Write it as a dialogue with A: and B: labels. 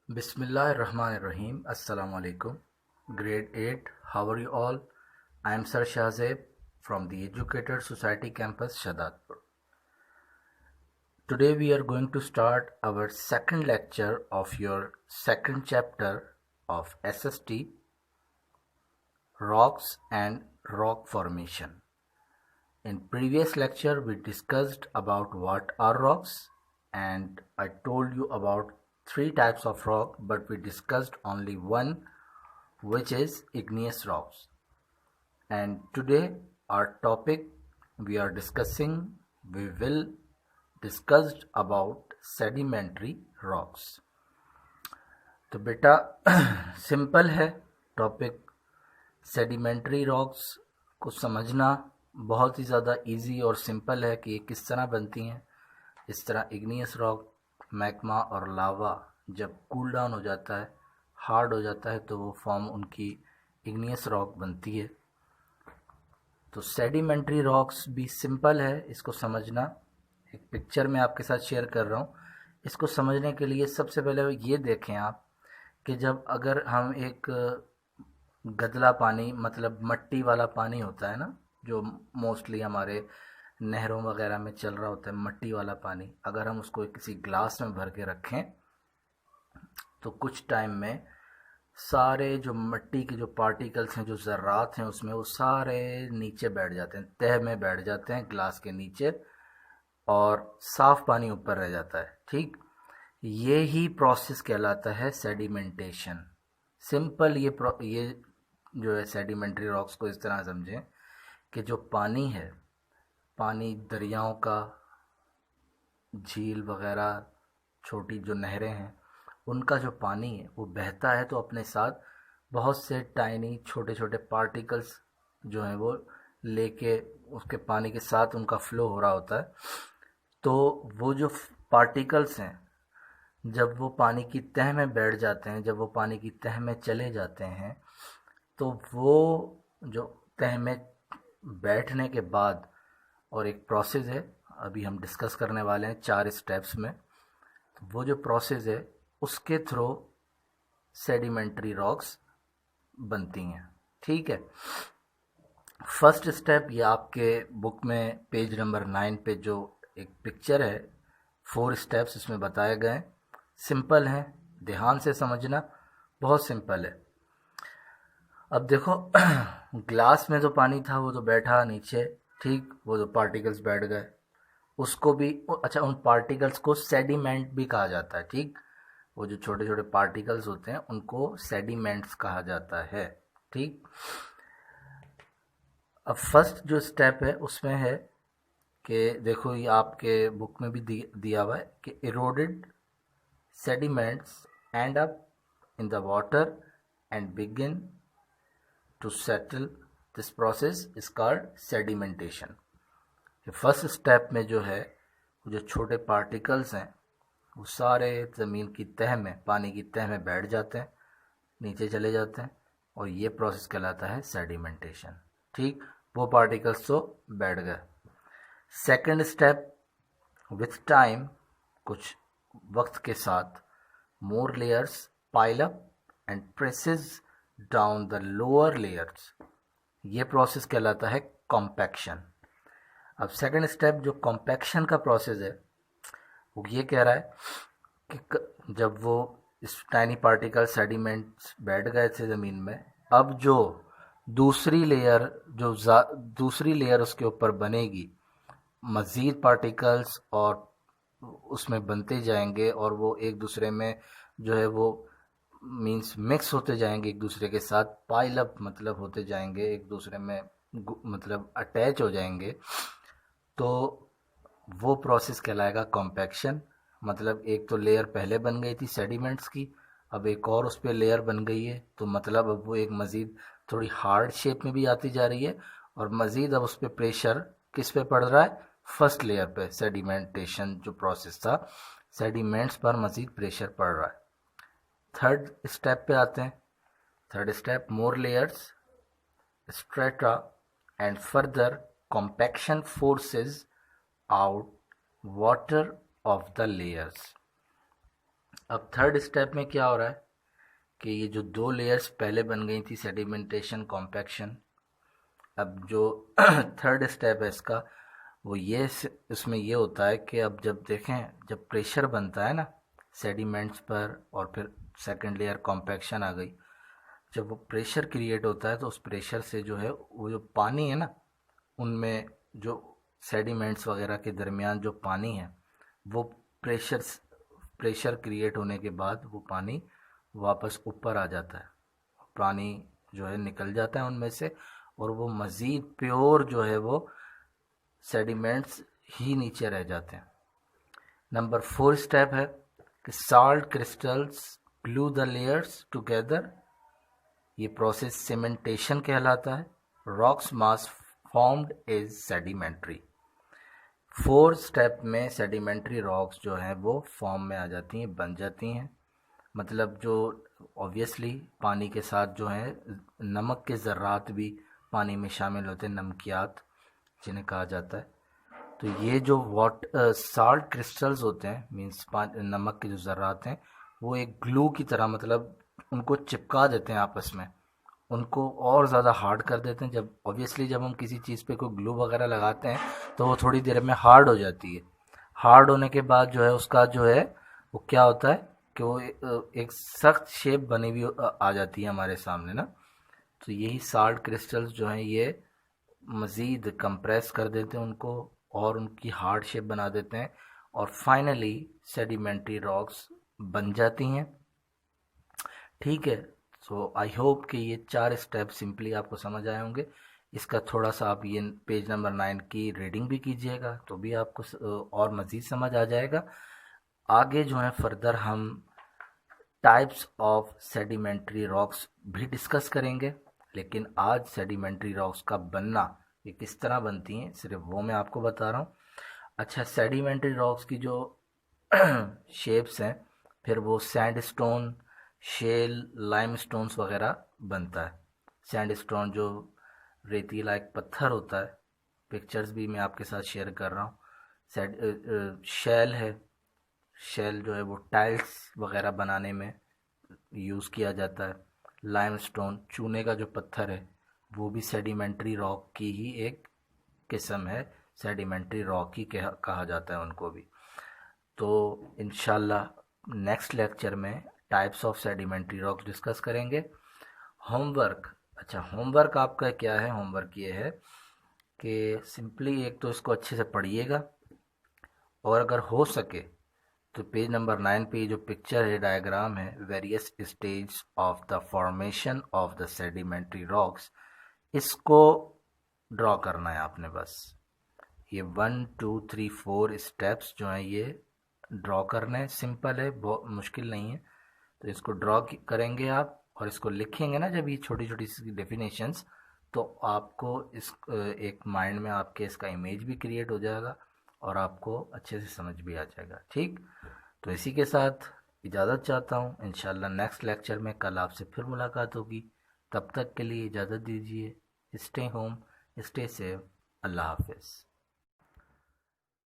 A: Bismillahirrahmanirrahim. Assalamu alaikum. Grade 8. How are you all? I am Sir Shahzeb from the Educator Society campus, Shahdadpur. Today we are going to start our second lecture of your second chapter of SST, Rocks and Rock Formation. In previous lecture we discussed about what are rocks, and I told you about three types of rock, but we discussed only one, which is igneous rocks. And today our topic we will discuss about sedimentary rocks. तो बेटा simple है topic. Sedimentary rocks को समझना बहुत ही ज़्यादा easy और simple है कि ये किस तरह बनती हैं. इस तरह इग्नियस रॉक, मैग्मा और लावा जब कूल डाउन हो जाता है, हार्ड हो जाता है, तो वो फॉर्म उनकी इग्नियस रॉक बनती है. तो सेडिमेंट्री रॉक्स भी सिंपल है इसको समझना. एक पिक्चर में आपके साथ शेयर कर रहा हूँ. इसको समझने के लिए सबसे पहले ये देखें आप कि जब अगर हम एक गदला पानी, मतलब मट्टी वाला पानी होता है ना, जो मोस्टली हमारे नहरों वगैरह में चल रहा होता है, मट्टी वाला पानी, अगर हम उसको किसी ग्लास में भर के रखें तो कुछ टाइम में सारे जो मट्टी के जो पार्टिकल्स हैं, जो ज़र्रात हैं उसमें, वो सारे नीचे बैठ जाते हैं, तह में बैठ जाते हैं ग्लास के नीचे, और साफ़ पानी ऊपर रह जाता है. ठीक, ये ही प्रोसेस कहलाता है सेडिमेंटेशन. सिंपल ये जो है सेडिमेंट्री रॉक्स को इस तरह समझें कि जो पानी है, पानी दरियाओं का, झील वगैरह, छोटी जो नहरें हैं, उनका जो पानी है वो बहता है तो अपने साथ बहुत से टाइनी छोटे छोटे पार्टिकल्स जो हैं वो लेके उसके पानी के साथ उनका फ्लो हो रहा होता है. तो वो जो पार्टिकल्स हैं, जब वो पानी की तह में बैठ जाते हैं, जब वो पानी की तह में चले जाते हैं, तो वो जो तह में बैठने के बाद, और एक प्रोसेस है अभी हम डिस्कस करने वाले हैं 4 स्टेप्स में, तो वो जो प्रोसेस है उसके थ्रू सेडिमेंट्री रॉक्स बनती हैं. ठीक है. फर्स्ट स्टेप, ये आपके बुक में पेज नंबर 9 पे जो एक पिक्चर है, 4 स्टेप्स इसमें बताए गए. सिंपल है, ध्यान से समझना, बहुत सिंपल है. अब देखो ग्लास में जो पानी था वो तो बैठा नीचे, ठीक, वो जो पार्टिकल्स बैठ गए, उसको भी, अच्छा, उन पार्टिकल्स को सेडिमेंट भी कहा जाता है. ठीक, वो जो छोटे छोटे पार्टिकल्स होते हैं उनको सेडिमेंट्स कहा जाता है. ठीक. अब फर्स्ट जो स्टेप है उसमें है कि देखो, ये आपके बुक में भी दिया हुआ है कि eroded sediments end up in the water and begin to settle. This process is called sedimentation. First step में जो है, जो छोटे पार्टिकल्स हैं वो सारे ज़मीन की तह में, पानी की तह में बैठ जाते हैं, नीचे चले जाते हैं, और ये प्रोसेस कहलाता है सेडिमेंटेशन. ठीक, वो पार्टिकल्स तो बैठ गए. सेकंड स्टेप, विथ टाइम, कुछ वक्त के साथ, more layers pile up and presses down the lower layers. ये प्रोसेस कहलाता है कॉम्पैक्शन. अब सेकंड स्टेप जो कॉम्पैक्शन का प्रोसेस है वो ये कह रहा है कि जब वो इस टाइनी पार्टिकल सेडिमेंट्स बैठ गए थे ज़मीन में, अब जो दूसरी लेयर उसके ऊपर बनेगी, मज़ीद पार्टिकल्स और उसमें बनते जाएंगे, और वो एक दूसरे में जो है वो मींस मिक्स होते जाएंगे एक दूसरे के साथ. पाइल अप मतलब होते जाएंगे, एक दूसरे में मतलब अटैच हो जाएंगे. तो वो प्रोसेस कहलाएगा कॉम्पैक्शन. मतलब एक तो लेयर पहले बन गई थी सेडिमेंट्स की, अब एक और उस पर लेयर बन गई है, तो मतलब अब वो एक मज़ीद थोड़ी हार्ड शेप में भी आती जा रही है, और मज़ीद अब उस पर प्रेशर किस पे पड़ रहा है, फर्स्ट लेयर पे. सेडिमेंटेशन जो प्रोसेस था, सेडिमेंट्स पर मज़ीद प्रेशर पड़ रहा है. थर्ड स्टेप पे आते हैं. Third step, more layers, strata and further compaction forces out water of the layers. अब थर्ड स्टेप में क्या हो रहा है कि ये जो दो लेयर्स पहले बन गई थी, सेडिमेंटेशन, कॉम्पैक्शन, अब जो थर्ड स्टेप है इसका, वो ये इसमें ये होता है कि अब जब देखें, जब प्रेशर बनता है ना सेडिमेंट्स पर, और फिर सेकंड लेयर कॉम्पैक्शन आ गई, जब वो प्रेशर क्रिएट होता है तो उस प्रेशर से जो है वो जो पानी है ना, उनमें जो सेडिमेंट्स वगैरह के दरमियान जो पानी है, वो प्रेशर प्रेशर क्रिएट होने के बाद वो पानी वापस ऊपर आ जाता है, पानी जो है निकल जाता है उनमें से, और वो मज़ीद प्योर जो है वो सेडिमेंट्स ही नीचे रह जाते हैं। नंबर 4 स्टेप है कि salt crystals glue the layers together, ये प्रोसेस सीमेंटेशन कहलाता है। Rocks mass formed is sedimentary. 4 step में सेडिमेंट्री रॉक्स जो हैं वो फॉर्म में आ जाती हैं, बन जाती हैं। मतलब जो ऑब्वियसली पानी के साथ जो है नमक के ज़र्रात भी पानी में शामिल होते हैं, नमकियात जिन्हें कहा जाता है। तो ये जो साल्ट क्रिस्टल्स होते हैं, मीन्स नमक के जो ज़र्रात हैं, वो एक ग्लू की तरह, मतलब उनको चिपका देते हैं आपस में, उनको और ज़्यादा हार्ड कर देते हैं। जब ऑब्वियसली जब हम किसी चीज़ पे कोई ग्लू वगैरह लगाते हैं तो वो थोड़ी देर में हार्ड हो जाती है। हार्ड होने के बाद जो है उसका जो है वो क्या होता है कि वो एक सख्त शेप बनी हुई आ जाती है हमारे सामने ना। तो यही साल्ट क्रिस्टल्स जो हैं ये मज़ीद कंप्रेस कर देते हैं उनको, और उनकी हार्ड शेप बना देते हैं, और फाइनली सेडिमेंट्री रॉक्स बन जाती हैं। ठीक है, सो आई होप कि ये 4 स्टेप सिंपली आपको समझ आए होंगे। इसका थोड़ा सा आप ये पेज नंबर 9 की रीडिंग भी कीजिएगा तो भी आपको और मज़ीद समझ आ जाएगा। आगे जो है फर्दर हम टाइप्स ऑफ सेडिमेंट्री रॉक्स भी डिस्कस करेंगे, लेकिन आज सेडिमेंट्री रॉक्स का बनना, ये किस तरह बनती हैं, सिर्फ वो मैं आपको बता रहा हूँ। अच्छा, सेडिमेंट्री रॉक्स की जो शेप्स हैं, फिर वो सैंडस्टोन, शेल, लाइमस्टोन्स वगैरह बनता है। सैंडस्टोन जो रेतीला एक पत्थर होता है, पिक्चर्स भी मैं आपके साथ शेयर कर रहा हूँ। शेल है, शेल जो है वो टाइल्स वगैरह बनाने में यूज़ किया जाता है। लाइमस्टोन, चूने का जो पत्थर है, वो भी सेडिमेंट्री रॉक की ही एक किस्म है, सेडिमेंट्री रॉक ही कहा जाता है उनको भी। तो इंशाल्लाह नेक्स्ट लेक्चर में types of sedimentary rocks discuss करेंगे। होमवर्क, अच्छा होमवर्क आपका क्या है? होमवर्क ये है कि सिंपली एक तो इसको अच्छे से पढ़िएगा, और अगर हो सके तो पेज नंबर 9 पे जो पिक्चर है, डायग्राम है, various stage of the formation of the sedimentary rocks, इसको ड्रॉ करना है आपने। बस ये 1 2 3 4 स्टेप्स जो हैं ये ड्रॉ करने हैं। सिंपल है, बहुत मुश्किल नहीं है। तो इसको ड्रॉ करेंगे आप, और इसको लिखेंगे ना जब ये छोटी छोटी सी डेफिनेशंस, तो आपको इस एक माइंड में आपके इसका इमेज भी क्रिएट हो जाएगा, और आपको अच्छे से समझ भी आ जाएगा। ठीक, तो इसी के साथ इजाज़त चाहता हूँ। इंशाल्लाह नेक्स्ट लेक्चर में कल आपसे फिर मुलाकात होगी। तब तक के लिए इजाज़त दीजिए। Stay home, stay safe. अल्लाह हाफिज़।